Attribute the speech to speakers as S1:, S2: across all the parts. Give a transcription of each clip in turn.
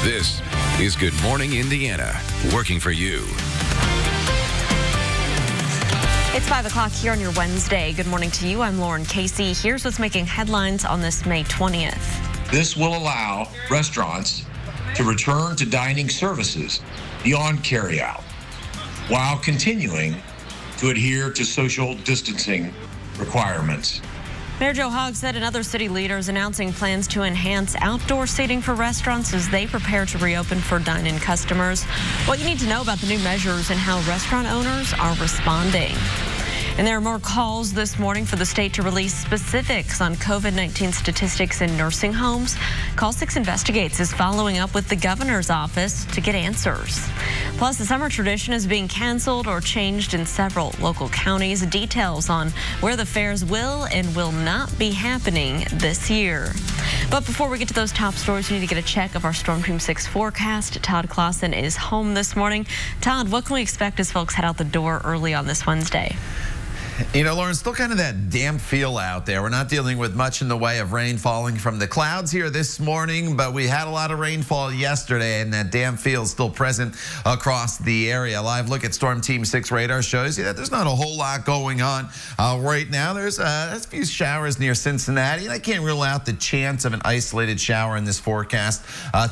S1: This is Good Morning Indiana, working for you.
S2: It's 5 o'clock here on your Wednesday. Good morning to you. I'm Lauren Casey. Here's what's making headlines on this May 20th.
S3: This will allow restaurants to return to dining services beyond carryout while continuing to adhere to social distancing requirements.
S2: Mayor Joe Hogg said another city leaders announcing plans to enhance outdoor seating for restaurants as they prepare to reopen for dine-in customers. What you need to know about the new measures and how restaurant owners are responding. And there are more calls this morning for the state to release specifics on COVID-19 statistics in nursing homes. Call 6 Investigates is following up with the governor's office to get answers. Plus, the summer tradition is being canceled or changed in several local counties. Details on where the fairs will and will not be happening this year. But before we get to those top stories, we need to get a check of our Storm Team 6 forecast. Todd Clausen is home this morning. Todd, what can we expect as folks head out the door early on this Wednesday?
S4: You know, Lauren, still kind of that damp feel out there. We're not dealing with much in the way of rain falling from the clouds here this morning, but we had a lot of rainfall yesterday, and that damp feel is still present across the area. A live look at Storm Team 6 radar shows you that there's not a whole lot going on right now. There's a few showers near Cincinnati, and I can't rule out the chance of an isolated shower in this forecast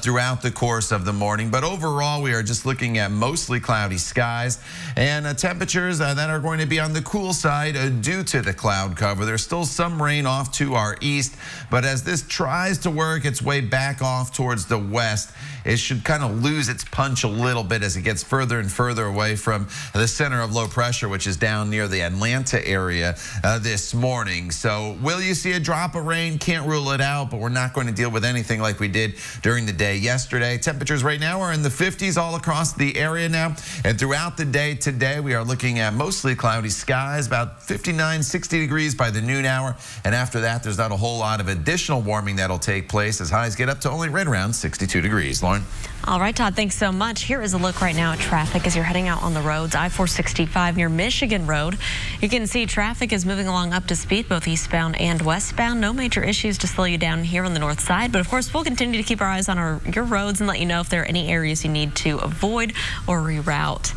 S4: throughout the course of the morning. But overall, we are just looking at mostly cloudy skies and temperatures that are going to be on the cool side due to the cloud cover. There's still some rain off to our east, but as this tries to work its way back off towards the west, it should kind of lose its punch a little bit as it gets further and further away from the center of low pressure, which is down near the Atlanta area this morning. So will you see a drop of rain? Can't rule it out, but we're not going to deal with anything like we did during the day yesterday. Temperatures right now are in the 50s all across the area now, and throughout the day today, we are looking at mostly cloudy skies, about 59, 60 degrees by the noon hour, and after that, there's not a whole lot of additional warming that'll take place as highs get up to only right around 62 degrees. Lauren?
S2: All right, Todd, thanks so much. Here is a look right now at traffic as you're heading out on the roads. I-465 near Michigan Road. You can see traffic is moving along up to speed, both eastbound and westbound. No major issues to slow you down here on the north side. But of course, we'll continue to keep our eyes on your roads and let you know if there are any areas you need to avoid or reroute.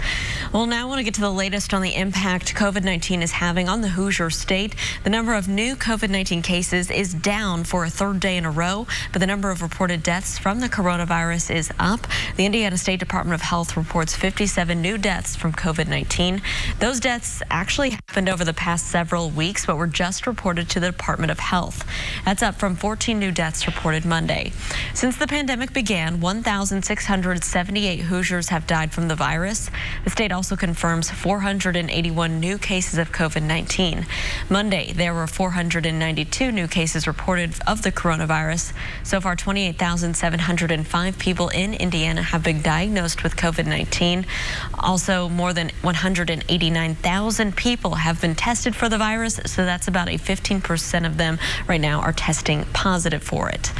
S2: Well, now I want to get to the latest on the impact COVID-19 is having on the Hoosier State. The number of new COVID-19 cases is down for a third day in a row, but the number of reported deaths from the coronavirus is up. The Indiana State Department of Health reports 57 new deaths from COVID-19. Those deaths actually happened over the past several weeks, but were just reported to the Department of Health. That's up from 14 new deaths reported Monday. Since the pandemic began, 1,678 Hoosiers have died from the virus. The state also confirms 481 new cases of COVID-19. Monday, there were 492 new cases reported of the coronavirus. So far, 28,705 people in Indiana have been diagnosed with COVID-19. Also, more than 189,000 people have been tested for the virus, so that's about a 15% of them right now are testing positive for it.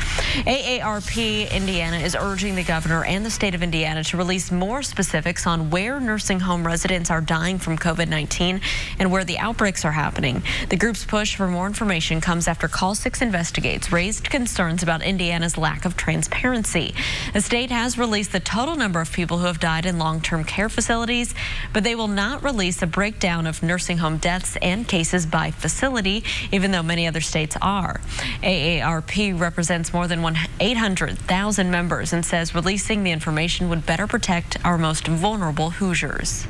S2: AARP Indiana is urging the governor and the state of Indiana to release more specifics on where nursing home residents are dying from COVID-19 and where the outbreaks are happening. The group's push for more information comes after Call 6 Investigates raised concerns about Indiana's lack of transparency. The state has released the total number of people who have died in long-term care facilities, but they will not release a breakdown of nursing home deaths and cases by facility, even though many other states are. AARP represents more than 800,000 members and says releasing the information would better protect our most vulnerable Hoosiers.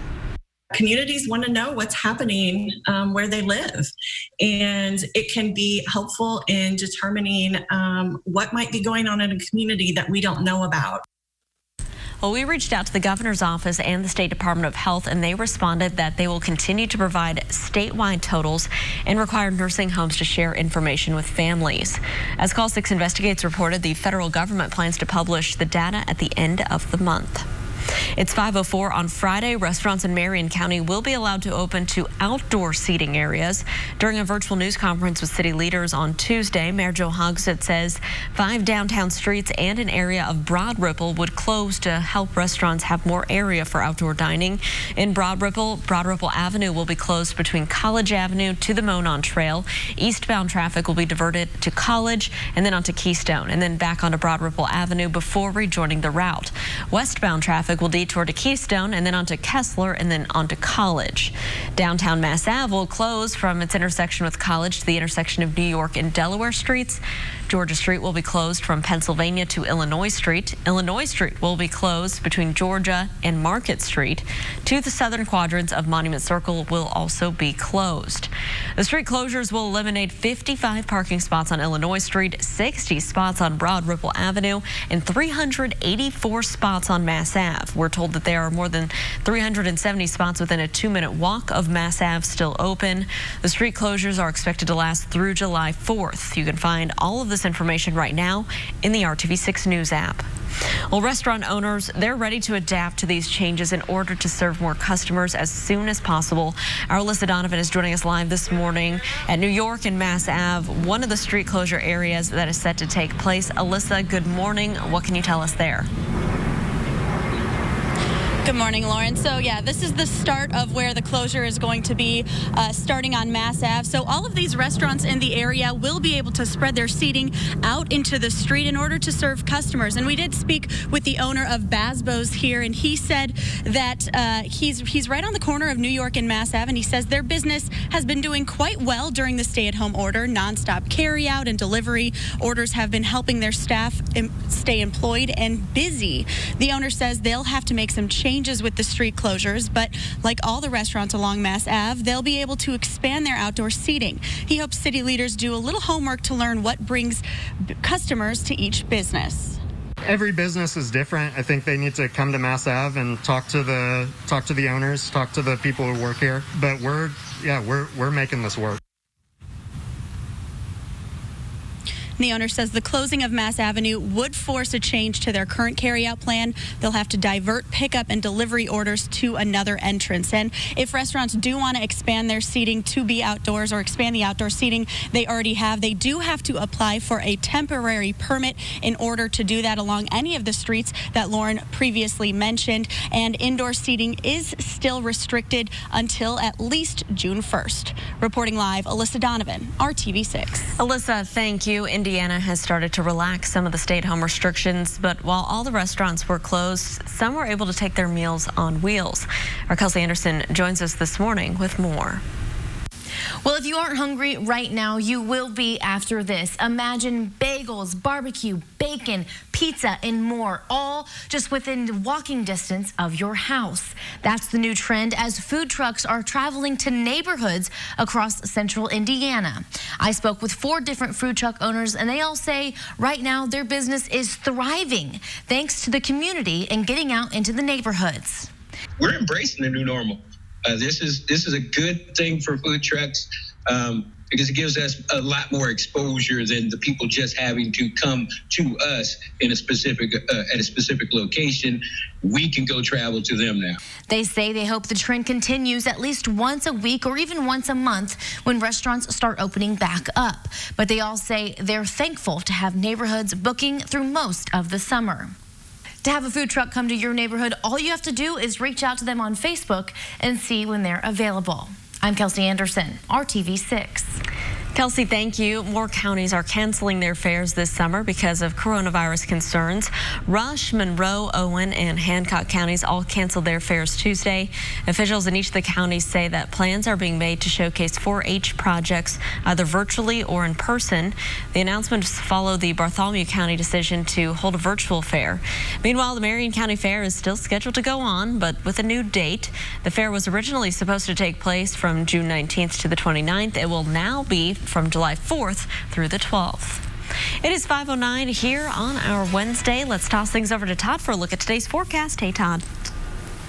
S5: Communities want to know what's happening where they live, and it can be helpful in determining what might be going on in a community that we don't know about.
S2: Well, we reached out to the governor's office and the State Department of Health, and they responded that they will continue to provide statewide totals and require nursing homes to share information with families. As Call 6 Investigates reported, the federal government plans to publish the data at the end of the month. It's 5:04 on Friday. Restaurants in Marion County will be allowed to open to outdoor seating areas. During a virtual news conference with city leaders on Tuesday, Mayor Joe Hogsett says 5 downtown streets and an area of Broad Ripple would close to help restaurants have more area for outdoor dining. In Broad Ripple Avenue will be closed between College Avenue to the Monon Trail. Eastbound traffic will be diverted to College and then onto Keystone and then back onto Broad Ripple Avenue before rejoining the route. Westbound traffic will detour to Keystone and then onto Kessler and then onto College. Downtown Mass Ave will close from its intersection with College to the intersection of New York and Delaware Streets. Georgia Street will be closed from Pennsylvania to Illinois Street. Illinois Street will be closed between Georgia and Market Street. To the southern quadrants of Monument Circle will also be closed. The street closures will eliminate 55 parking spots on Illinois Street, 60 spots on Broad Ripple Avenue, and 384 spots on Mass Ave. We're told that there are more than 370 spots within a 2-minute walk of Mass Ave still open. The street closures are expected to last through July 4th. You can find all of this information right now in the RTV6 News app. Well, restaurant owners, they're ready to adapt to these changes in order to serve more customers as soon as possible. Our Alyssa Donovan is joining us live this morning at New York and Mass Ave, one of the street closure areas that is set to take place. Alyssa, good morning. What can you tell us there?
S6: Good morning, Lauren. So yeah, this is the start of where the closure is going to be starting on Mass Ave. So all of these restaurants in the area will be able to spread their seating out into the street in order to serve customers. And we did speak with the owner of Basbo's here, and he said that he's right on the corner of New York and Mass Ave, and he says their business has been doing quite well during the stay-at-home order. Nonstop carry-out and delivery orders have been helping their staff stay employed and busy. The owner says they'll have to make some changes with the street closures, but like all the restaurants along Mass Ave, they'll be able to expand their outdoor seating. He hopes city leaders do a little homework to learn what brings customers to each business.
S7: Every business is different. I think they need to come to Mass Ave and talk to the owners, talk to the people who work here. But we're making this work.
S6: The owner says the closing of Mass Avenue would force a change to their current carryout plan. They'll have to divert pickup and delivery orders to another entrance. And if restaurants do want to expand their seating to be outdoors or expand the outdoor seating they already have, they do have to apply for a temporary permit in order to do that along any of the streets that Lauren previously mentioned. And indoor seating is still restricted until at least June 1st. Reporting live, Alyssa Donovan, RTV6.
S2: Alyssa, thank you. Indiana has started to relax some of the stay-at-home restrictions, but while all the restaurants were closed, some were able to take their meals on wheels. Our Kelsey Anderson joins us this morning with more.
S8: Well, if you aren't hungry right now, you will be after this. Imagine bagels, barbecue, bacon, pizza, and more, all just within walking distance of your house. That's the new trend as food trucks are traveling to neighborhoods across central Indiana. I spoke with 4 different food truck owners, and they all say right now their business is thriving thanks to the community and getting out into the neighborhoods.
S9: We're embracing the new normal. This is a good thing for food trucks because it gives us a lot more exposure than the people just having to come to us in a specific at a specific location. We can go travel to them now.
S8: They say they hope the trend continues at least once a week or even once a month when restaurants start opening back up. But they all say they're thankful to have neighborhoods booking through most of the summer. To have a food truck come to your neighborhood, all you have to do is reach out to them on Facebook and see when they're available. I'm Kelsey Anderson, RTV6.
S2: Kelsey, thank you. More counties are canceling their fairs this summer because of coronavirus concerns. Rush, Monroe, Owen, and Hancock counties all canceled their fairs Tuesday. Officials in each of the counties say that plans are being made to showcase 4-H projects either virtually or in person. The announcements follow the Bartholomew County decision to hold a virtual fair. Meanwhile, the Marion County Fair is still scheduled to go on, but with a new date. The fair was originally supposed to take place from June 19th to the 29th. It will now be from July 4th through the 12th. It is 5:09 here on our Wednesday. Let's toss things over to Todd for a look at today's forecast. Hey, Todd.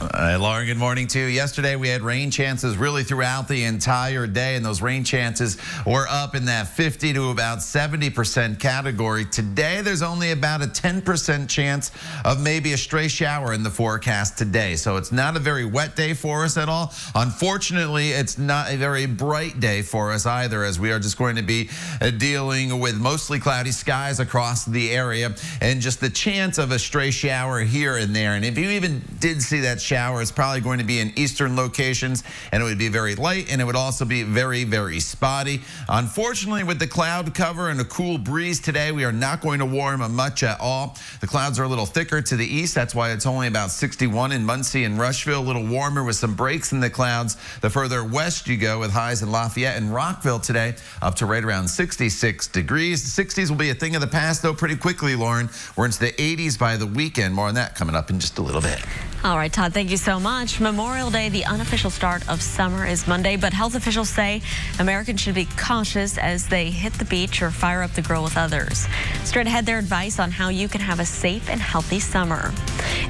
S4: Lauren, good morning to you. Yesterday, we had rain chances really throughout the entire day, and those rain chances were up in that 50 to about 70% category. Today, there's only about a 10% chance of maybe a stray shower in the forecast today, so it's not a very wet day for us at all. Unfortunately, it's not a very bright day for us either, as we are just going to be dealing with mostly cloudy skies across the area and just the chance of a stray shower here and there. And if you even did see that shower, it's probably going to be in eastern locations, and it would be very light, and it would also be very, very spotty. Unfortunately, with the cloud cover and a cool breeze today, we are not going to warm much at all. The clouds are a little thicker to the east. That's why it's only about 61 in Muncie and Rushville, a little warmer with some breaks in the clouds. The further west you go, with highs in Lafayette and Rockville today up to right around 66 degrees. The 60s will be a thing of the past, though, pretty quickly, Lauren. We're into the 80s by the weekend. More on that coming up in just a little bit.
S2: All right, Todd, thank you so much. Memorial Day, the unofficial start of summer, is Monday, but health officials say Americans should be cautious as they hit the beach or fire up the grill with others. Straight ahead, their advice on how you can have a safe and healthy summer.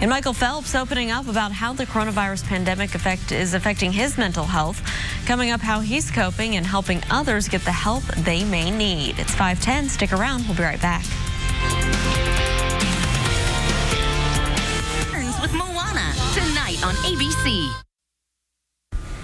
S2: And Michael Phelps opening up about how the coronavirus pandemic is affecting his mental health. Coming up, how he's coping and helping others get the help they may need. It's 5:10. Stick around. We'll be right back.
S10: With Moana tonight on ABC.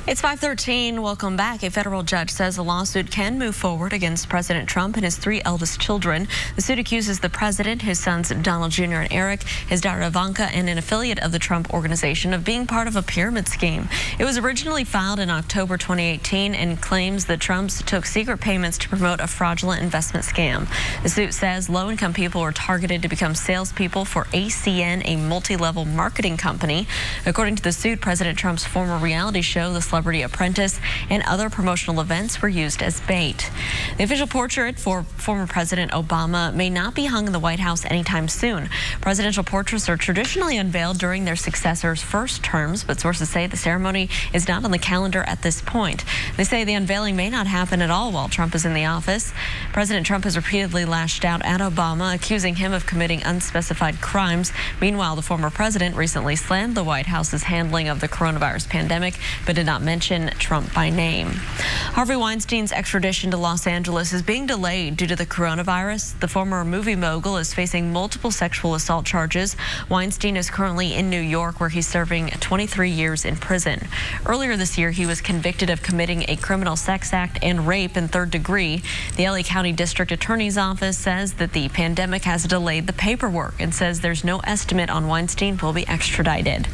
S2: It's 5:13. Welcome back. A federal judge says a lawsuit can move forward against President Trump and his 3 eldest children. The suit accuses the president, his sons Donald Jr. and Eric, his daughter Ivanka, and an affiliate of the Trump organization of being part of a pyramid scheme. It was originally filed in October 2018 and claims the Trumps took secret payments to promote a fraudulent investment scam. The suit says low-income people were targeted to become salespeople for ACN, a multi-level marketing company. According to the suit, President Trump's former reality show, The Celebrity Apprentice, and other promotional events were used as bait. The official portrait for former President Obama may not be hung in the White House anytime soon. Presidential portraits are traditionally unveiled during their successors' first terms, but sources say the ceremony is not on the calendar at this point. They say the unveiling may not happen at all while Trump is in the office. President Trump has repeatedly lashed out at Obama, accusing him of committing unspecified crimes. Meanwhile, the former president recently slammed the White House's handling of the coronavirus pandemic, but did not mention Trump by name. Harvey Weinstein's extradition to Los Angeles is being delayed due to the coronavirus. The former movie mogul is facing multiple sexual assault charges. Weinstein is currently in New York, where he's serving 23 years in prison. Earlier this year, he was convicted of committing a criminal sex act and rape in 3rd degree. The LA County District Attorney's Office says that the pandemic has delayed the paperwork and says there's no estimate on Weinstein will be extradited.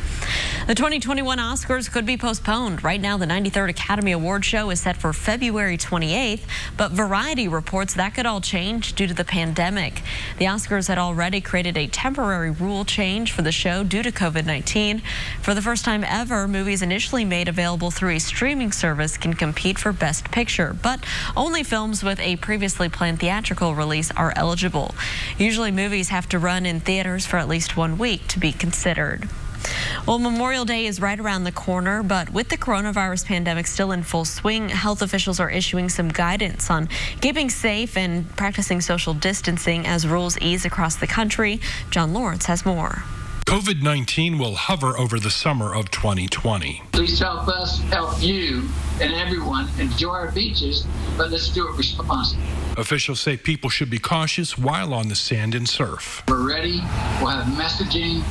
S2: The 2021 Oscars could be postponed. Right now, the 93rd Academy Award show is set for February 28th, but Variety reports that could all change due to the pandemic. The Oscars had already created a temporary rule change for the show due to COVID-19. For the first time ever, movies initially made available through a streaming service can compete for Best Picture, but only films with a previously planned theatrical release are eligible. Usually, movies have to run in theaters for at least 1 week to be considered. Well, Memorial Day is right around the corner, but with the coronavirus pandemic still in full swing, health officials are issuing some guidance on keeping safe and practicing social distancing as rules ease across the country. John Lawrence has more.
S11: COVID-19 will hover over the summer of 2020.
S12: Please help us help you and everyone enjoy our beaches, but let's do it responsibly.
S11: Officials say people should be cautious while on the sand and surf.
S12: We're ready. We'll have messaging.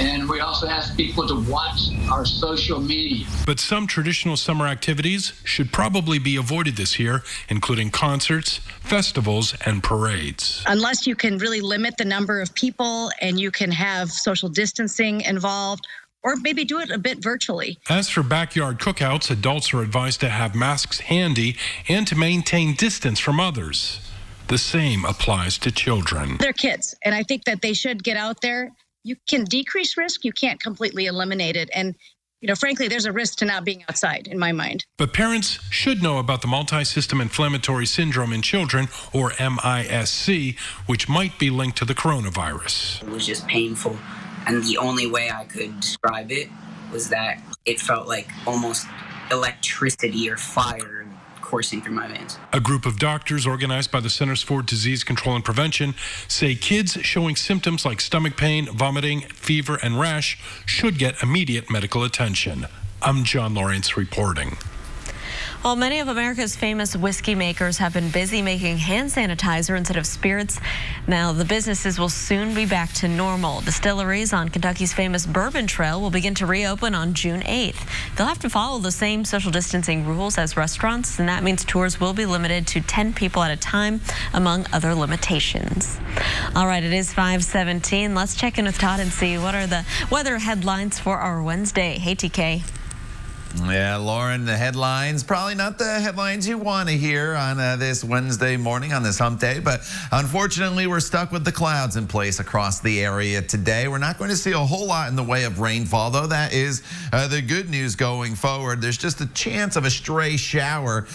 S12: And we also ask people to watch our social media.
S11: But some traditional summer activities should probably be avoided this year, including concerts, festivals, and parades.
S13: Unless you can really limit the number of people and you can have social distancing involved, or maybe do it a bit virtually.
S11: As for backyard cookouts, adults are advised to have masks handy and to maintain distance from others. The same applies to children.
S13: They're kids, and I think that they should get out there. You can decrease risk. You can't completely eliminate it. And, frankly, there's a risk to not being outside, in my mind.
S11: But parents should know about the multi-system inflammatory syndrome in children, or MISC, which might be linked to the coronavirus.
S14: It was just painful. And the only way I could describe it was that it felt like almost electricity or fire coursing through my veins.
S11: A group of doctors organized by the Centers for Disease Control and Prevention say kids showing symptoms like stomach pain, vomiting, fever, and rash should get immediate medical attention. I'm John Lawrence reporting.
S2: Well, many of America's famous whiskey makers have been busy making hand sanitizer instead of spirits. Now, the businesses will soon be back to normal. Distilleries on Kentucky's famous Bourbon Trail will begin to reopen on June 8th. They'll have to follow the same social distancing rules as restaurants, and that means tours will be limited to 10 people at a time, among other limitations. All right, it is 5:17. Let's check in with Todd and see what are the weather headlines for our Wednesday. Hey, TK.
S4: Yeah, Lauren, the headlines, probably not the headlines you want to hear on this Wednesday morning, on this hump day, but unfortunately we're stuck with the clouds in place across the area today. We're not going to see a whole lot in the way of rainfall, though that is the good news going forward. There's just a chance of a stray shower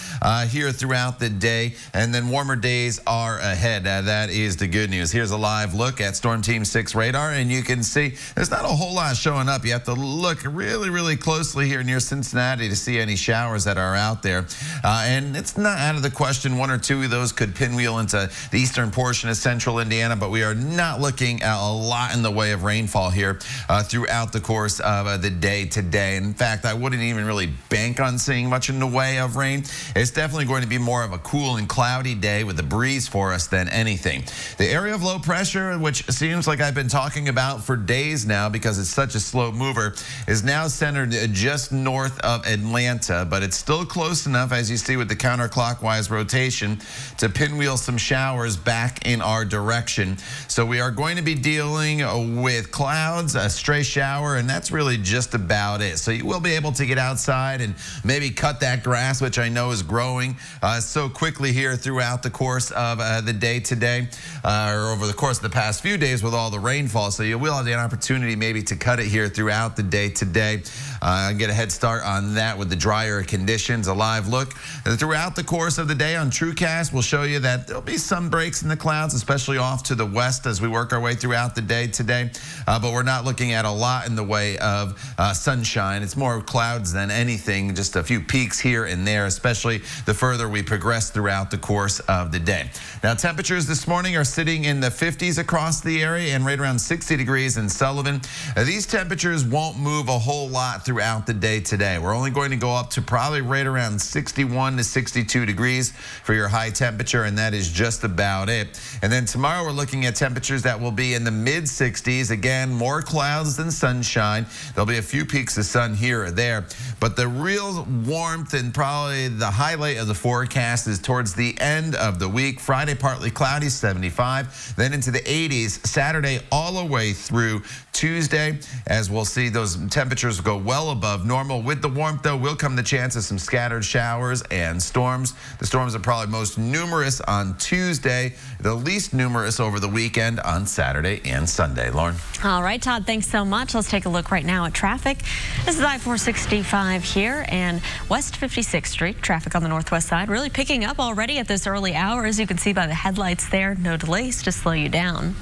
S4: here throughout the day, and then warmer days are ahead. That is the good news. Here's a live look at Storm Team 6 radar, and you can see there's not a whole lot showing up. You have to look really, really closely here near Cincinnati to see any showers that are out there. And it's not out of the question. One or two of those could pinwheel into the eastern portion of central Indiana, but we are not looking at a lot in the way of rainfall here throughout the course of the day today. In fact, I wouldn't even really bank on seeing much in the way of rain. It's definitely going to be more of a cool and cloudy day with a breeze for us than anything. The area of low pressure, which seems like I've been talking about for days now because it's such a slow mover, is now centered just north of Atlanta, but it's still close enough, as you see with the counterclockwise rotation, to pinwheel some showers back in our direction. So we are going to be dealing with clouds, a stray shower, and that's really just about it. So you will be able to get outside and maybe cut that grass, which I know is growing so quickly here throughout the course of the day today, or over the course of the past few days with all the rainfall. So you will have the opportunity maybe to cut it here throughout the day today. Get a head start on that with the drier conditions. A live look throughout the course of the day on TrueCast will show you that there'll be some breaks in the clouds, especially off to the west as we work our way throughout the day today. But we're not looking at a lot in the way of sunshine. It's more clouds than anything, just a few peaks here and there, especially the further we progress throughout the course of the day. Now, temperatures this morning are sitting in the 50s across the area and right around 60 degrees in Sullivan. These temperatures won't move a whole lot throughout the day today. We're only going to go up to probably right around 61 to 62 degrees for your high temperature, and that is just about it. And then tomorrow we're looking at temperatures that will be in the mid 60s. Again, more clouds than sunshine. There'll be a few peaks of sun here or there, but the real warmth and probably the highlight of the forecast is towards the end of the week. Friday, partly cloudy, 75, then into the 80s. Saturday all the way through Tuesday, as we'll see those temperatures go well above normal. With the warmth, though, will come the chance of some scattered showers and storms. The storms are probably most numerous on Tuesday, the least numerous over the weekend on Saturday and Sunday. Lauren.
S2: All right, Todd, thanks so much. Let's take a look right now at traffic. This is I-465 here and West 56th Street. Traffic on the northwest side really picking up already at this early hour. As you can see by the headlights there, no delays to slow you down.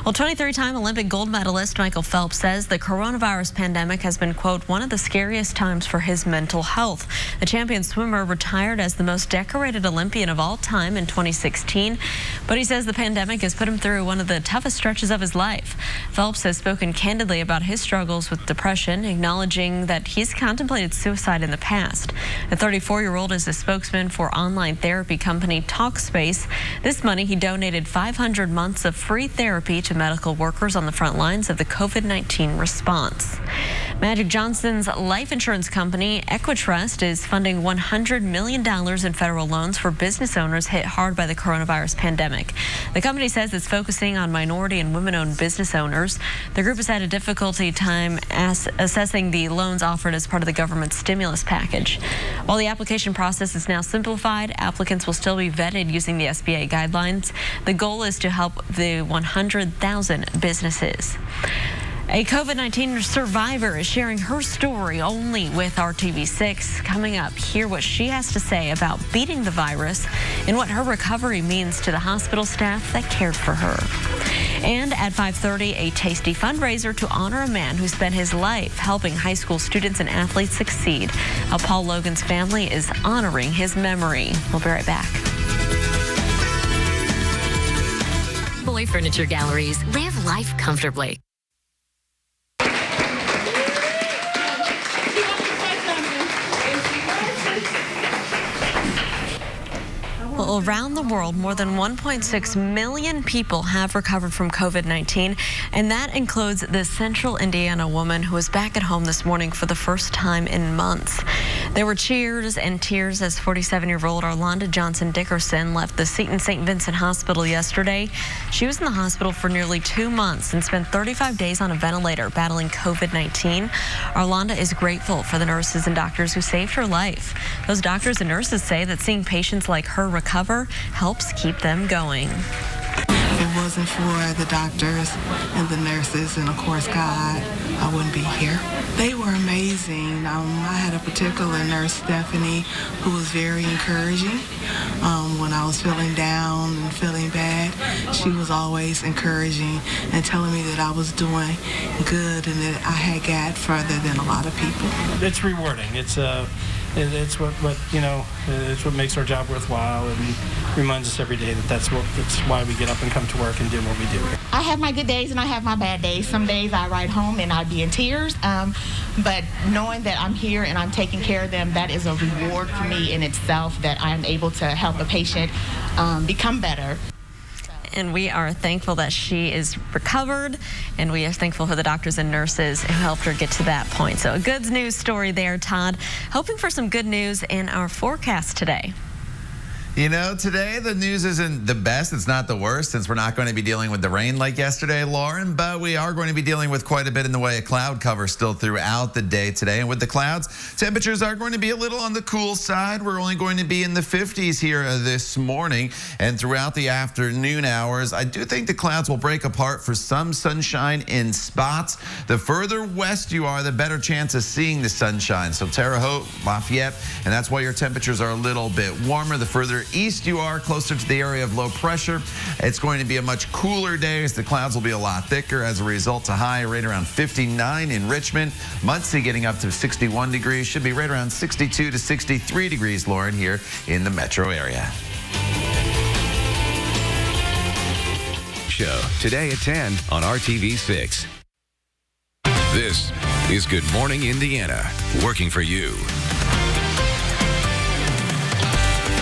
S2: Well, 23-time Olympic gold medalist Michael Phelps says the coronavirus pandemic has been, quote, one of the scariest times for his mental health. The champion swimmer retired as the most decorated Olympian of all time in 2016, but he says the pandemic has put him through one of the toughest stretches of his life. Phelps has spoken candidly about his struggles with depression, acknowledging that he's contemplated suicide in the past. The 34-year-old is a spokesman for online therapy company Talkspace. This money he donated 500 months of free therapy to medical workers on the front lines of the COVID-19 response. Magic Johnson's life insurance company, Equitrust, is funding $100 million in federal loans for business owners hit hard by the coronavirus pandemic. The company says it's focusing on minority and women-owned business owners. The group has had a difficulty time assessing the loans offered as part of the government's stimulus package. While the application process is now simplified, applicants will still be vetted using the SBA guidelines. The goal is to help the 100,000 businesses. A COVID-19 survivor is sharing her story only with RTV6. Coming up, hear what she has to say about beating the virus and what her recovery means to the hospital staff that cared for her. And at 5:30, a tasty fundraiser to honor a man who spent his life helping high school students and athletes succeed. Paul Logan's family is honoring his memory. We'll be right back.
S10: Boy Furniture Galleries. Live life comfortably.
S2: Well, around the world, more than 1.6 million people have recovered from COVID-19, and that includes this Central Indiana woman who was back at home this morning for the first time in months. There were cheers and tears as 47-year-old Arlonda Johnson Dickerson left the Seton St. Vincent Hospital yesterday. She was in the hospital for nearly 2 months and spent 35 days on a ventilator battling COVID-19. Arlonda is grateful for the nurses and doctors who saved her life. Those doctors and nurses say that seeing patients like her recover helps keep them going.
S15: If it wasn't for the doctors and the nurses and, of course, God, I wouldn't be here. They were amazing. I had a particular nurse, Stephanie, who was very encouraging. When I was feeling down and feeling bad, she was always encouraging and telling me that I was doing good and that I had got further than a lot of people.
S16: It's rewarding. It's what makes our job worthwhile and reminds us every day that that's why we get up and come to work and do what we do.
S17: I have my good days and I have my bad days. Some days I ride home and I'd be in tears, but knowing that I'm here and I'm taking care of them, that is a reward for me in itself, that I'm able to help a patient become better.
S2: And we are thankful that she is recovered, and we are thankful for the doctors and nurses who helped her get to that point. So a good news story there, Todd. Hoping for some good news in our forecast today.
S4: You know, today the news isn't the best. It's not the worst, since we're not going to be dealing with the rain like yesterday, Lauren, but we are going to be dealing with quite a bit in the way of cloud cover still throughout the day today. And with the clouds, temperatures are going to be a little on the cool side. We're only going to be in the 50s here this morning, and throughout the afternoon hours, I do think the clouds will break apart for some sunshine in spots. The further west you are, the better chance of seeing the sunshine. So Terre Haute, Lafayette, and that's why your temperatures are a little bit warmer. The further east you are, closer to the area of low pressure, it's going to be a much cooler day as the clouds will be a lot thicker. As a result, a high right around 59 in Richmond. Muncie getting up to 61 degrees. Should be right around 62 to 63 degrees, Lauren, here in the metro area.
S1: Show today at 10 on RTV6. This is Good Morning Indiana, working for you.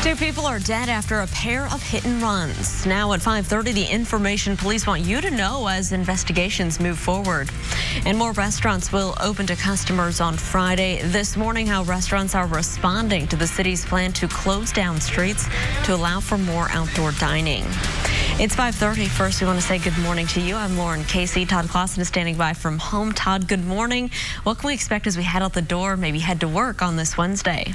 S2: 2 people are dead after a pair of hit and runs. Now at 5:30, the information police want you to know as investigations move forward. And more restaurants will open to customers on Friday. This morning, how restaurants are responding to the city's plan to close down streets to allow for more outdoor dining. It's 5:30. First, we want to say good morning to you. I'm Lauren Casey. Todd Clausen is standing by from home. Todd, good morning. What can we expect as we head out the door, maybe head to work on this Wednesday?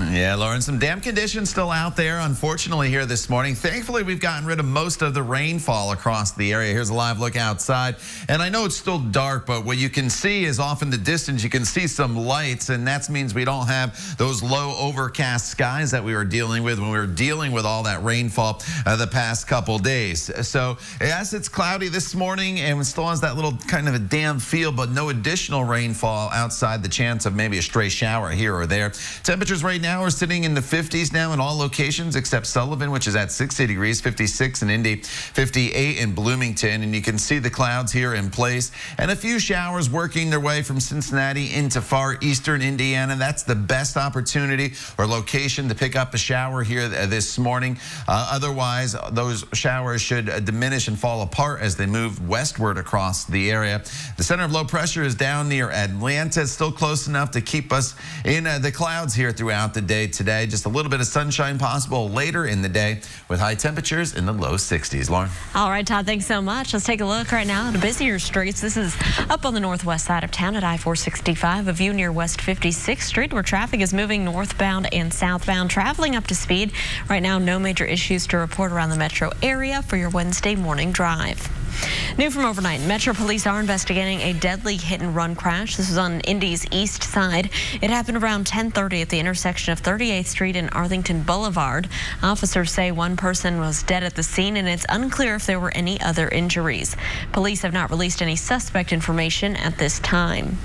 S4: Yeah, Lauren, some damp conditions still out there, unfortunately, here this morning. Thankfully, we've gotten rid of most of the rainfall across the area. Here's a live look outside. And I know it's still dark, but what you can see is off in the distance, you can see some lights, and that means we don't have those low overcast skies that we were dealing with when we were dealing with all that rainfall the past couple days. So, yes, it's cloudy this morning, and it still has that little kind of a damp feel, but no additional rainfall outside the chance of maybe a stray shower here or there. Temperatures right now are sitting in the 50s now in all locations except Sullivan, which is at 60 degrees, 56 in Indy, 58 in Bloomington. And you can see the clouds here in place and a few showers working their way from Cincinnati into far eastern Indiana. That's the best opportunity or location to pick up a shower here this morning. Otherwise, those showers should diminish and fall apart as they move westward across the area. The center of low pressure is down near Atlanta. It's still close enough to keep us in the clouds here throughout the day today. Just a little bit of sunshine possible later in the day with high temperatures in the low 60s. Lauren.
S2: All right, Todd, thanks so much. Let's take a look right now at the busier streets. This is up on the northwest side of town at I-465, a view near West 56th Street where traffic is moving northbound and southbound, traveling up to speed. Right now, no major issues to report around the metro area for your Wednesday morning drive. New from overnight, Metro Police are investigating a deadly hit-and-run crash. This was on Indy's east side. It happened around 10:30 at the intersection of 38th Street and Arlington Boulevard. Officers say one person was dead at the scene, and it's unclear if there were any other injuries. Police have not released any suspect information at this time.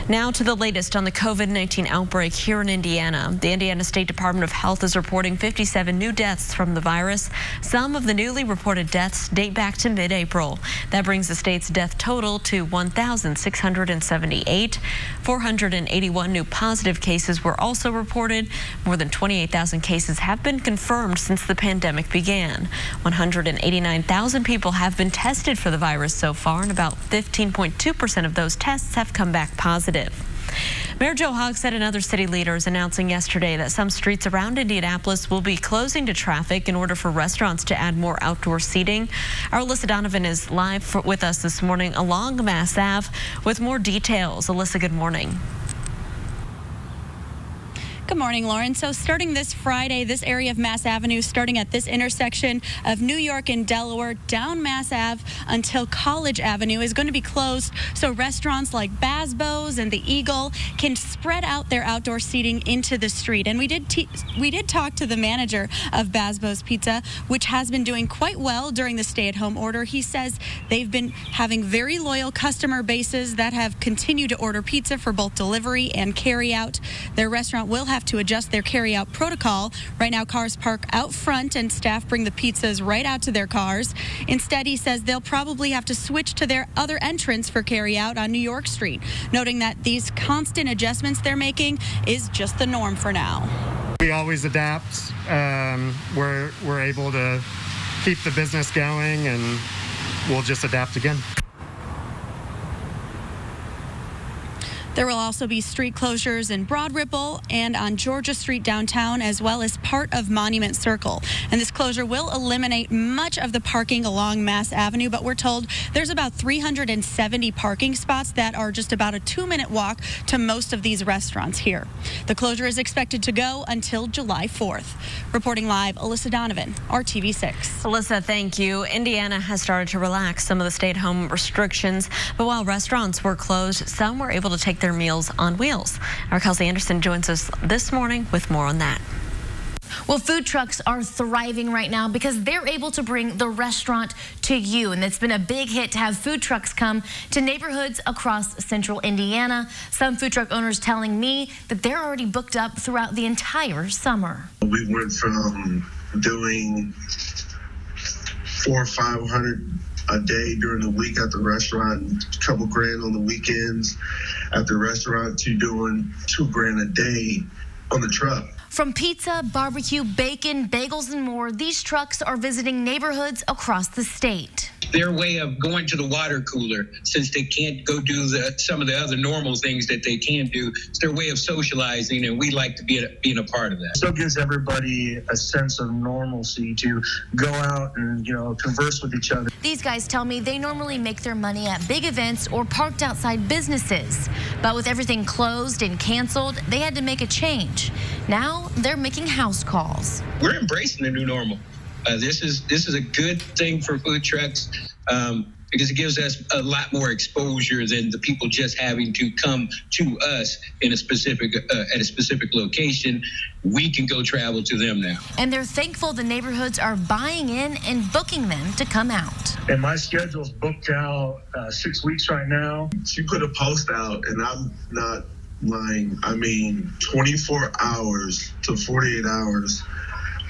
S2: Now to the latest on the COVID-19 outbreak here in Indiana. The Indiana State Department of Health is reporting 57 new deaths from the virus. Some of the newly reported deaths date back to mid-April. That brings the state's death total to 1,678. 481 new positive cases were also reported. More than 28,000 cases have been confirmed since the pandemic began. 189,000 people have been tested for the virus so far, and about 15.2% of those tests have come back positive. Mayor Joe Hogg said another city leaders announcing yesterday that some streets around Indianapolis will be closing to traffic in order for restaurants to add more outdoor seating. Our Alyssa Donovan is live with us this morning along Mass Ave with more details. Alyssa, good morning.
S6: Good morning, Lauren. So starting this Friday, this area of Mass Avenue, starting at this intersection of New York and Delaware, down Mass Ave until College Avenue is going to be closed. So restaurants like Basbo's and the Eagle can spread out their outdoor seating into the street. And we did talk to the manager of Basbo's Pizza, which has been doing quite well during the stay-at-home order. He says they've been having very loyal customer bases that have continued to order pizza for both delivery and carry-out. Their restaurant will have to adjust their carry-out protocol. Right now, cars park out front and staff bring the pizzas right out to their cars. Instead, he says they'll probably have to switch to their other entrance for carry-out on New York Street, noting that these constant adjustments they're making is just the norm for now.
S7: We always adapt. We're able to keep the business going, and we'll just adapt again.
S6: There will also be street closures in Broad Ripple and on Georgia Street downtown, as well as part of Monument Circle. And this closure will eliminate much of the parking along Mass Avenue, but we're told there's about 370 parking spots that are just about a 2-minute walk to most of these restaurants here. The closure is expected to go until July 4th. Reporting live, Alyssa Donovan, RTV6.
S2: Alyssa, thank you. Indiana has started to relax some of the stay-at-home restrictions, but while restaurants were closed, some were able to take their meals on wheels. Our Kelsey Anderson joins us this morning with more on that.
S8: Well, food trucks are thriving right now because they're able to bring the restaurant to you. And it's been a big hit to have food trucks come to neighborhoods across central Indiana. Some food truck owners telling me that they're already booked up throughout the entire summer.
S18: We went from doing 400 or 500 a day during the week at the restaurant, a couple grand on the weekends at the restaurant, to doing $2,000 a day on the truck.
S8: From pizza, barbecue, bacon, bagels, and more, these trucks are visiting neighborhoods across the state.
S9: Their way of going to the water cooler, since they can't go do some of the other normal things that they can do, it's their way of socializing, and we like to be being a part of that.
S19: Still gives everybody a sense of normalcy to go out and, converse with each other.
S8: These guys tell me they normally make their money at big events or parked outside businesses. But with everything closed and canceled, they had to make a change. Now they're making house calls.
S9: We're embracing the new normal. This is a good thing for food trucks because it gives us a lot more exposure than the people just having to come to us in a specific at a specific location. We can go travel to them now.
S8: And they're thankful the neighborhoods are buying in and booking them to come out.
S19: And my schedule's booked out 6 weeks right now.
S18: She put a post out, and I'm not lying. 24 hours to 48 hours.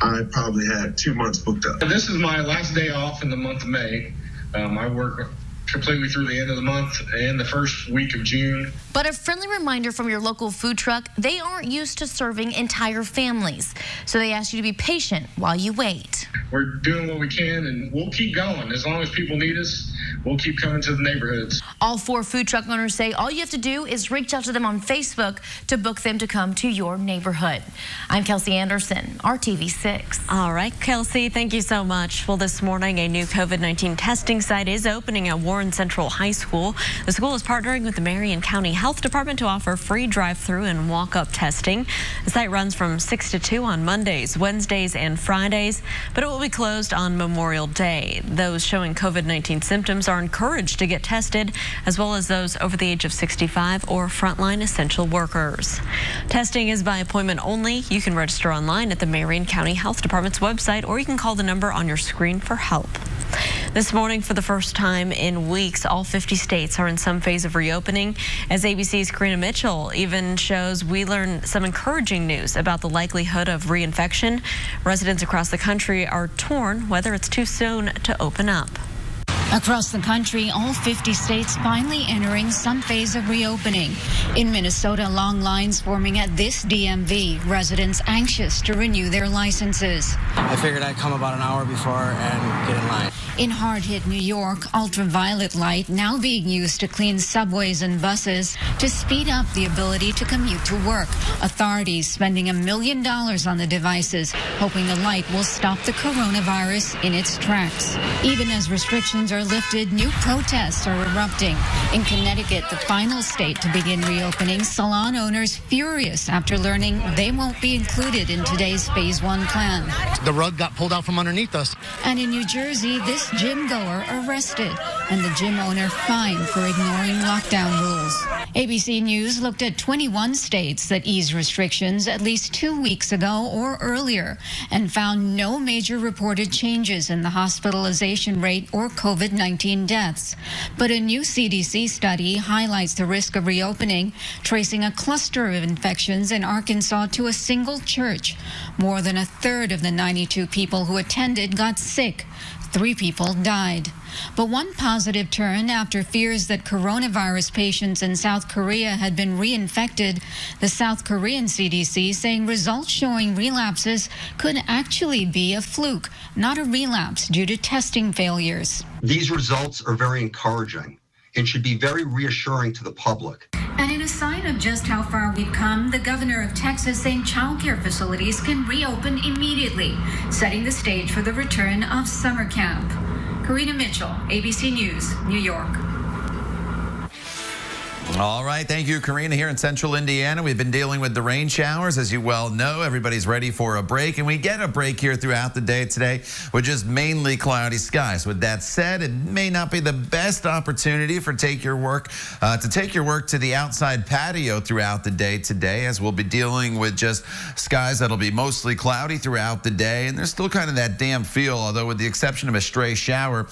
S18: I probably had 2 months booked up.
S20: This is my last day off in the month of May. I work completely through the end of the month and the first week of June.
S8: But a friendly reminder from your local food truck, they aren't used to serving entire families. So they ask you to be patient while you wait.
S20: We're doing what we can, and we'll keep going. As long as people need us, we'll keep coming to the neighborhoods.
S8: All 4 food truck owners say all you have to do is reach out to them on Facebook to book them to come to your neighborhood. I'm Kelsey Anderson, RTV6.
S2: All right, Kelsey, thank you so much. Well, this morning, a new COVID-19 testing site is opening at Warren Central High School. The school is partnering with the Marion County Health Department to offer free drive-through and walk-up testing. The site runs from 6 to 2 on Mondays, Wednesdays, and Fridays, but it will will be closed on Memorial Day. Those showing COVID-19 symptoms are encouraged to get tested, as well as those over the age of 65 or frontline essential workers. Testing is by appointment only. You can register online at the Marion County Health Department's website, or you can call the number on your screen for help. This morning, for the first time in weeks, all 50 states are in some phase of reopening. As ABC's Karina Mitchell even shows, we learn some encouraging news about the likelihood of reinfection. Residents across the country are torn whether it's too soon to open up.
S21: Across the country, all 50 states finally entering some phase of reopening. In Minnesota, long lines forming at this DMV, residents anxious to renew their licenses.
S22: I figured I'd come about an hour before and get in line.
S21: In hard-hit New York, ultraviolet light now being used to clean subways and buses to speed up the ability to commute to work. Authorities spending $1 million on the devices, hoping the light will stop the coronavirus in its tracks. Even as restrictions are lifted, new protests are erupting. In Connecticut, the final state to begin reopening, salon owners furious after learning they won't be included in today's Phase 1 plan.
S22: The rug got pulled out from underneath us.
S21: And in New Jersey, this gym goer arrested and the gym owner fined for ignoring lockdown rules. ABC News looked at 21 states that eased restrictions at least 2 weeks ago or earlier and found no major reported changes in the hospitalization rate or COVID-19 deaths. But a new CDC study highlights the risk of reopening, tracing a cluster of infections in Arkansas to a single church. More than a third of the 92 people who attended got sick. 3 people died. But one positive turn after fears that coronavirus patients in South Korea had been reinfected, the South Korean CDC saying results showing relapses could actually be a fluke, not a relapse due to testing failures.
S23: These results are very encouraging and should be very reassuring to the public.
S21: And in a sign of just how far we've come, the governor of Texas saying childcare facilities can reopen immediately, setting the stage for the return of summer camp. Karina Mitchell, ABC News, New York.
S4: All right. Thank you, Karina. Here in central Indiana, we've been dealing with the rain showers. As you well know, everybody's ready for a break, and we get a break here throughout the day today with just mainly cloudy skies. With that said, it may not be the best opportunity for to take your work to the outside patio throughout the day today, as we'll be dealing with just skies that'll be mostly cloudy throughout the day, and there's still kind of that damp feel, although with the exception of a stray shower,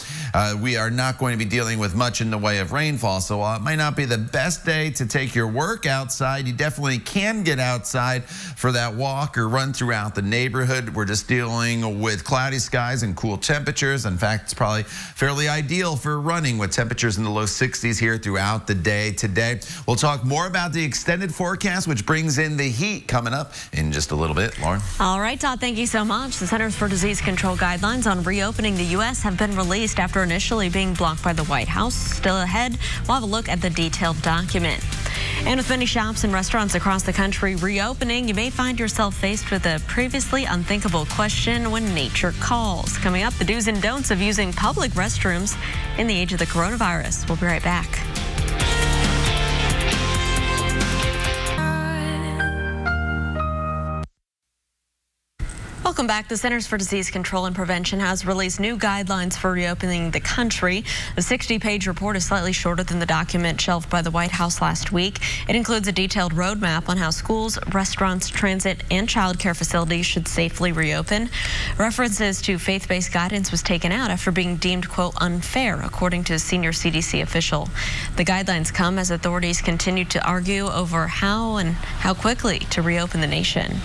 S4: we are not going to be dealing with much in the way of rainfall, so it might not be the best day to take your work outside. You definitely can get outside for that walk or run throughout the neighborhood. We're just dealing with cloudy skies and cool temperatures. In fact, it's probably fairly ideal for running with temperatures in the low 60s here throughout the day today. We'll talk more about the extended forecast, which brings in the heat coming up in just a little bit. Lauren.
S2: All right, Todd, thank you so much. The Centers for Disease Control guidelines on reopening the U.S. have been released after initially being blocked by the White House. Still ahead, we'll have a look at the detailed document. And with many shops and restaurants across the country reopening, you may find yourself faced with a previously unthinkable question when nature calls. Coming up, the do's and don'ts of using public restrooms in the age of the coronavirus. We'll be right back. Welcome back. The Centers for Disease Control and Prevention has released new guidelines for reopening the country. The 60-page report is slightly shorter than the document shelved by the White House last week. It includes a detailed roadmap on how schools, restaurants, transit, and child care facilities should safely reopen. References to faith-based guidance was taken out after being deemed, quote, unfair, according to a senior CDC official. The guidelines come as authorities continue to argue over how and how quickly to reopen the nation.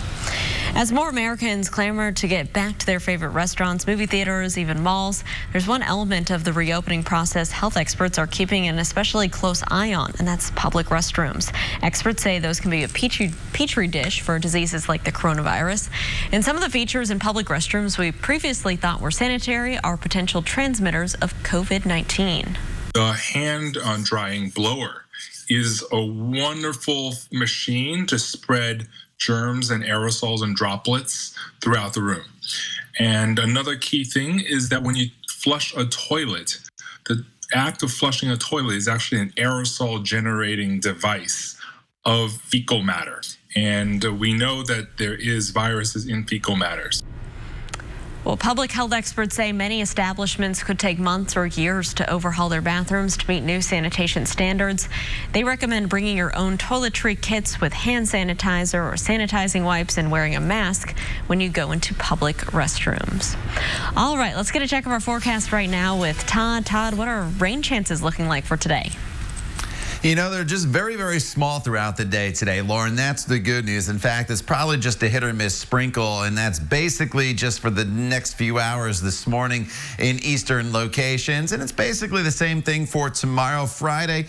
S2: As more Americans clamor to get back to their favorite restaurants, movie theaters, even malls, there's one element of the reopening process health experts are keeping an especially close eye on, and that's public restrooms. Experts say those can be a petri dish for diseases like the coronavirus. And some of the features in public restrooms we previously thought were sanitary are potential transmitters of COVID-19.
S24: The hand drying blower is a wonderful machine to spread germs and aerosols and droplets throughout the room. And another key thing is that when you flush a toilet, the act of flushing a toilet is actually an aerosol generating device of fecal matter. And we know that there is viruses in fecal matters.
S2: Well, public health experts say many establishments could take months or years to overhaul their bathrooms to meet new sanitation standards. They recommend bringing your own toiletry kits with hand sanitizer or sanitizing wipes and wearing a mask when you go into public restrooms. All right, let's get a check of our forecast right now with Todd. Todd, what are rain chances looking like for today?
S4: You know, they're just very, very small throughout the day today, Lauren. That's the good news. In fact, it's probably just a hit or miss sprinkle, and that's basically just for the next few hours this morning in eastern locations. And it's basically the same thing for tomorrow, Friday.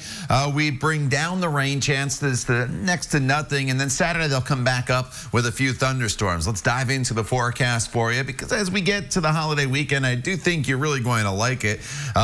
S4: We bring down the rain chances to next to nothing, and then Saturday they'll come back up with a few thunderstorms. Let's dive into the forecast for you, because as we get to the holiday weekend, I do think you're really going to like it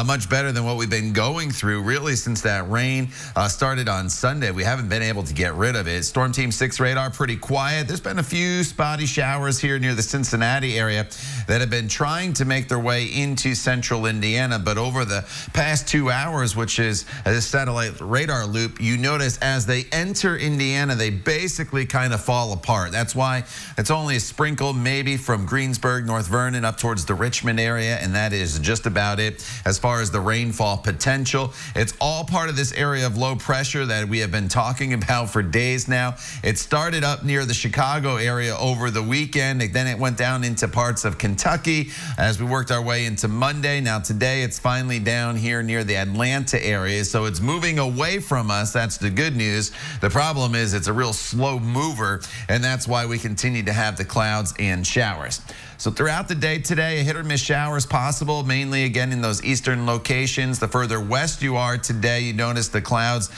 S4: much better than what we've been going through, really, since that rain started on Sunday. We haven't been able to get rid of it. Storm Team 6 radar pretty quiet. There's been a few spotty showers here near the Cincinnati area that have been trying to make their way into central Indiana, but over the past 2 hours, which is a satellite radar loop, you notice as they enter Indiana, they basically kind of fall apart. That's why it's only a sprinkle maybe from Greensburg, North Vernon up towards the Richmond area, and that is just about it as far as the rainfall potential. It's all part of this area of low pressure that we have been talking about for days now. It started up near the Chicago area over the weekend. Then it went down into parts of Kentucky as we worked our way into Monday. Now today it's finally down here near the Atlanta area. So it's moving away from us. That's the good news. The problem is it's a real slow mover, and that's why we continue to have the clouds and showers. So throughout the day today, a hit or miss showers possible, mainly again in those eastern locations. The further west you are today, you notice the clouds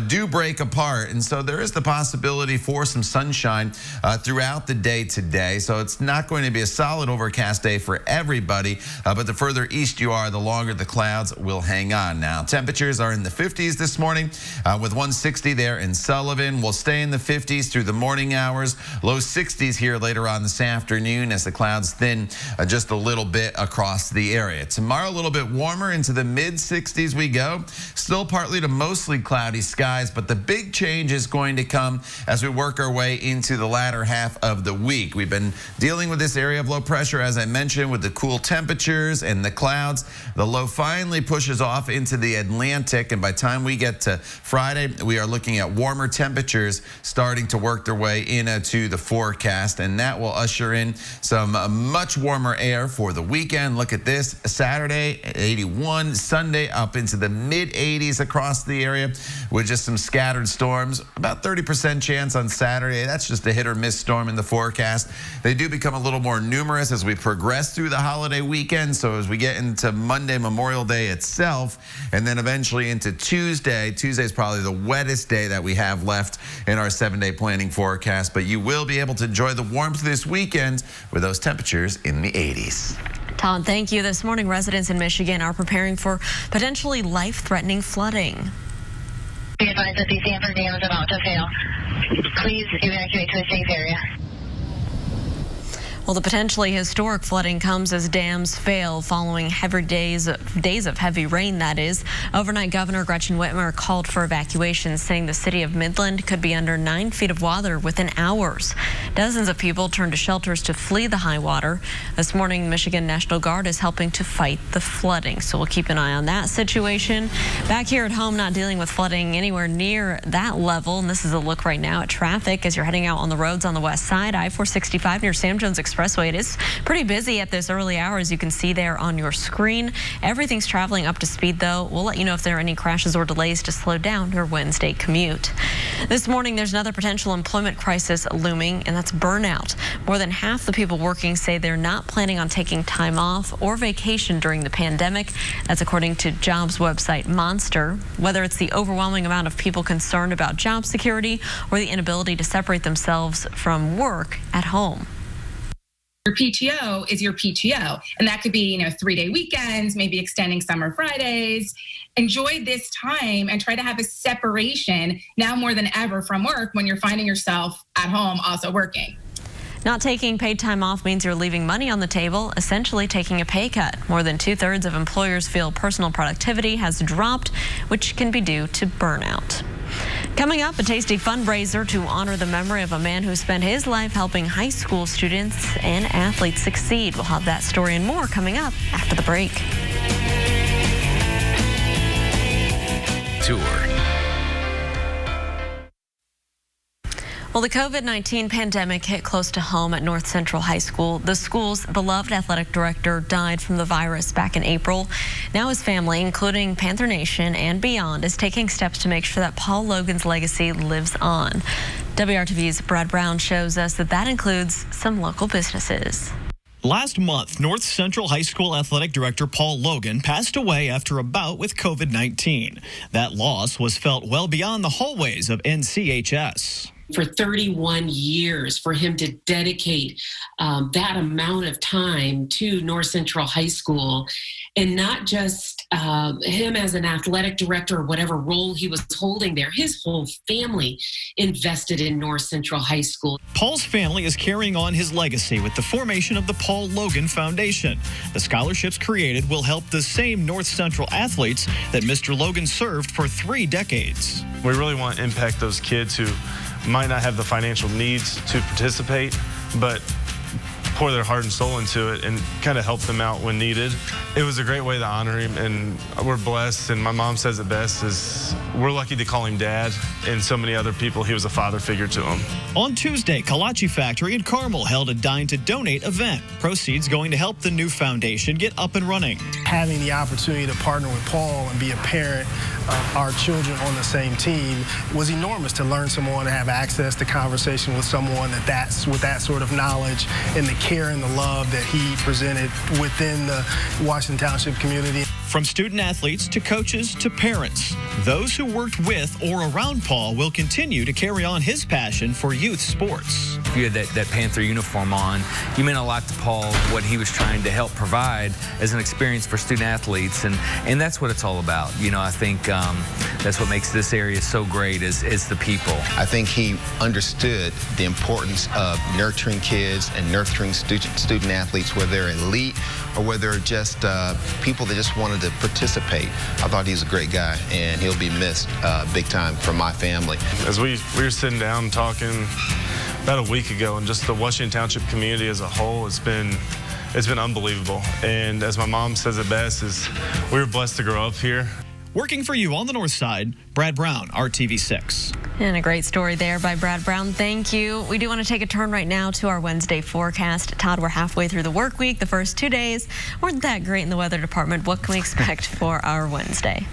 S4: do break apart. And so there is the possibility for some sunshine throughout the day today. So it's not going to be a solid overcast day for everybody, but the further east you are, the longer the clouds will hang on. Now, temperatures are in the 50s this morning with 160 there in Sullivan. We'll stay in the 50s through the morning hours, low 60s here later on this afternoon as the clouds thin just a little bit across the area. Tomorrow, a little bit warmer, into the mid-60s we go. Still partly to mostly cloudy skies, but the big change is going to come as we work our way into the latter half of the week. We've been dealing with this area of low pressure, as I mentioned, with the cool temperatures and the clouds. The low finally pushes off into the Atlantic, and by the time we get to Friday, we are looking at warmer temperatures starting to work their way into the forecast, and that will usher in some much warmer air for the weekend. Look at this. Saturday, 81. Sunday, up into the mid-80s across the area with just some scattered storms. About 30% chance on Saturday. That's just a hit or miss storm in the forecast. They do become a little more numerous as we progress through the holiday weekend. So as we get into Monday, Memorial Day itself, and then eventually into Tuesday. Tuesday is probably the wettest day that we have left in our 7-day planning forecast. But you will be able to enjoy the warmth this weekend with those temperatures in the 80s.
S2: Todd, thank you. This morning, residents in Michigan are preparing for potentially life-threatening flooding.
S3: Be advised that the Sanford Dam is about to fail. Please evacuate to a safe area.
S2: Well, the potentially historic flooding comes as dams fail following heavy days of heavy rain, that is. Overnight, Governor Gretchen Whitmer called for evacuations, saying the city of Midland could be under 9 feet of water within hours. Dozens of people turned to shelters to flee the high water. This morning, Michigan National Guard is helping to fight the flooding, so we'll keep an eye on that situation. Back here at home, not dealing with flooding anywhere near that level, and this is a look right now at traffic as you're heading out on the roads on the west side. I-465 near Sam Jones Expressway. It is pretty busy at this early hour, as you can see there on your screen. Everything's traveling up to speed, though. We'll let you know if there are any crashes or delays to slow down your Wednesday commute. This morning, there's another potential employment crisis looming, and that's burnout. More than half the people working say they're not planning on taking time off or vacation during the pandemic. That's according to jobs website Monster. Whether it's the overwhelming amount of people concerned about job security or the inability to separate themselves from work at home.
S5: Your PTO is your PTO, and that could be, 3-day weekends, maybe extending summer Fridays. Enjoy this time and try to have a separation now more than ever from work when you're finding yourself at home also working.
S2: Not taking paid time off means you're leaving money on the table, essentially taking a pay cut. More than 2/3 of employers feel personal productivity has dropped, which can be due to burnout. Coming up, a tasty fundraiser to honor the memory of a man who spent his life helping high school students and athletes succeed. We'll have that story and more coming up after the break.
S1: Tour.
S2: Well, the COVID-19 pandemic hit close to home at North Central High School. The school's beloved athletic director died from the virus back in April. Now his family, including Panther Nation and beyond, is taking steps to make sure that Paul Logan's legacy lives on. WRTV's Brad Brown shows us that includes some local businesses.
S11: Last month, North Central High School athletic director Paul Logan passed away after a bout with COVID-19. That loss was felt well beyond the hallways of NCHS.
S12: For 31 years, for him to dedicate that amount of time to North Central High School, and not just him as an athletic director or whatever role he was holding there, his whole family invested in North Central High School.
S11: Paul's family is carrying on his legacy with the formation of the Paul Logan Foundation. The scholarships created will help the same North Central athletes that Mr. Logan served for 3 decades.
S13: We really want to impact those kids who might not have the financial needs to participate, but pour their heart and soul into it and kind of help them out when needed. It was a great way to honor him, and we're blessed, and my mom says it best, is we're lucky to call him Dad, and so many other people, he was a father figure to them.
S11: On Tuesday, Kolache Factory in Carmel held a Dine to Donate event. Proceeds going to help the new foundation get up and running.
S14: Having the opportunity to partner with Paul and be a parent of our children on the same team was enormous. To learn someone, to have access to conversation with someone that's with that sort of knowledge and the care and the love that he presented within the Washington Township community.
S11: From student athletes to coaches to parents, those who worked with or around Paul will continue to carry on his passion for youth sports.
S25: You had that Panther uniform on. You meant a lot to Paul, what he was trying to help provide as an experience for student athletes, and that's what it's all about. You know, I think that's what makes this area so great is the people.
S26: I think he understood the importance of nurturing kids and nurturing student athletes, whether they're elite or whether they're just people that just wanted to participate. I thought he was a great guy, and he'll be missed big time from my family.
S13: As we were sitting down talking about a week ago, and just the Washington Township community as a whole, it's been unbelievable. And as my mom says it best, is we were blessed to grow up here.
S11: Working for you on the north side, Brad Brown, RTV6.
S2: And a great story there by Brad Brown. Thank you. We do want to take a turn right now to our Wednesday forecast. Todd, we're halfway through the work week. The first 2 days weren't that great in the weather department. What can we expect for our Wednesday?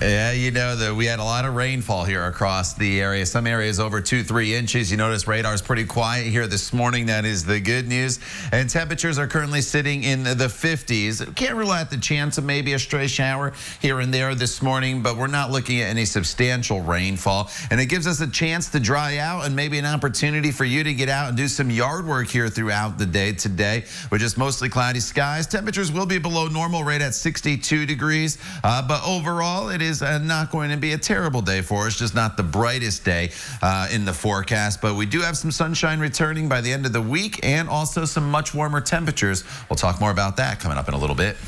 S4: Yeah, you know that we had a lot of rainfall here across the area. Some areas over 2-3 inches. You notice radar's pretty quiet here this morning. That is the good news. And temperatures are currently sitting in the 50s. Can't rule out the chance of maybe a stray shower here and there this morning, but we're not looking at any substantial rainfall. And it gives us a chance to dry out and maybe an opportunity for you to get out and do some yard work here throughout the day today. With just mostly cloudy skies. Temperatures will be below normal, right at 62 degrees. But overall, it is not going to be a terrible day for us, just not the brightest day in the forecast. But we do have some sunshine returning by the end of the week and also some much warmer temperatures. We'll talk more about that coming up in a little bit.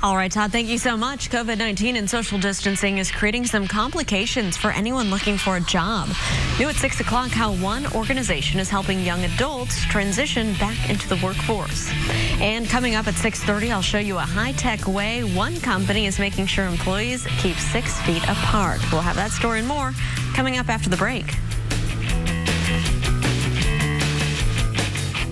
S2: All right, Todd, thank you so much. COVID-19 and social distancing is creating some complications for anyone looking for a job. New at 6 o'clock, how one organization is helping young adults transition back into the workforce. And coming up at 6:30, I'll show you a high-tech way one company is making sure employees keep 6 feet apart. We'll have that story and more coming up after the break.